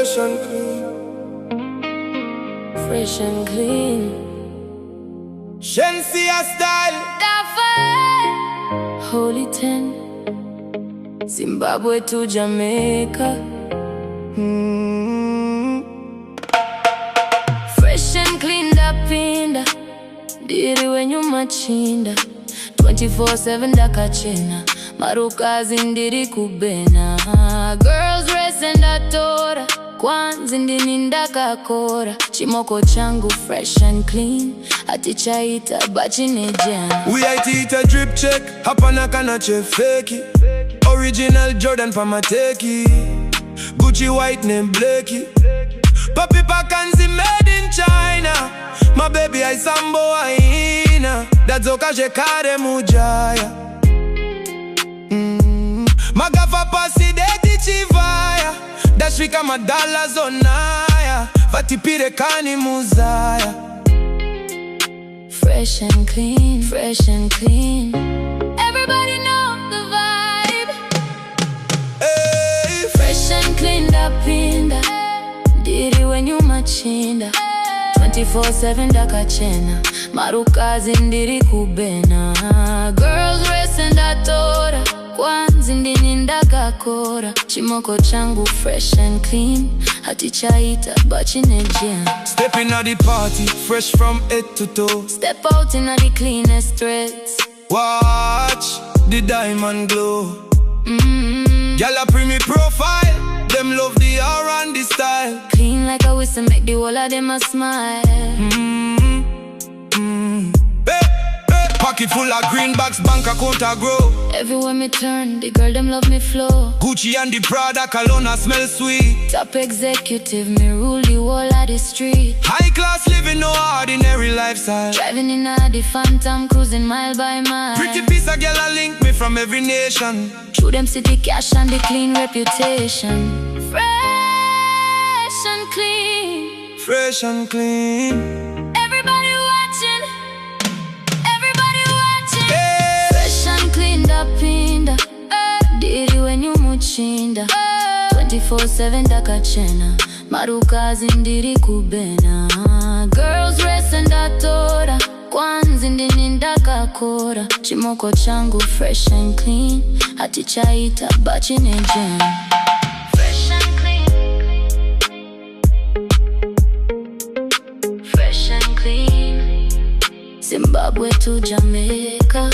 fresh and clean. Fresh and clean. Shenseaa style. Holy 10. Zimbabwe to Jamaica. Fresh and clean, ndapinda. Ndiri wenyu machinda. 24/7 ndakachena. Marukazi ndiri ku-bhena. Girls rese ndatora. Kwanzi ndini ndakakora. Chimoko changu fresh and clean. Hatichayita bhachi nejean. Huyai tiyite drip check. Hapana kana feki. Original Jordan pamateki. Gucci white name Blakey. Papi pakanzi made in China. Mabhebhi ayisambowayina. Ndadzoka zvekare mujaya. Magafa pasi deti chivaya. Dashvika madala zonaya. Vatipire kani mujaya. Fresh and clean, fresh and clean. Everybody know the vibe. Hey. Fresh and clean, ndapinda. Ndiri wenyu machinda. 24/7 ndakachena. Marukazi ndiri ku-bhena. Girls rese ndatora. Kwanzi ndini ndakakora. Chimoko changu fresh and clean. Hatichayita bhachi nejean. Step in at the party, fresh from head to toe. Step out in the cleanest threads. Watch the diamond glow. Gyal a me profile. Them love the aura and the style. Clean like a whistle, make the whole of them a smile. Pocket full of greenbacks, bank account a grow. Everywhere me turn, the girl them love me flow. Gucci and the Prada cologne a smell sweet. Top executive, me rule the whole of the street. High class living, no ordinary lifestyle. Driving in a the phantom, cruising mile by mile. Pretty piece of girl a link me from every nation. Through them city cash and the clean reputation. Fresh and clean. Fresh and clean. Everybody watching. Everybody watching. Hey. Fresh and clean, ndapinda. Ndiri wenyu machinda. 24/7 ndakachena. Marukazi ndiri ku-bhena. Girls rese ndatora. Kwanzi ndini ndakakora. Chimoko changu fresh and clean. Hatichayita bhachi nejean. Fresh and clean. Fresh and clean. Zimbabwe to Jamaica.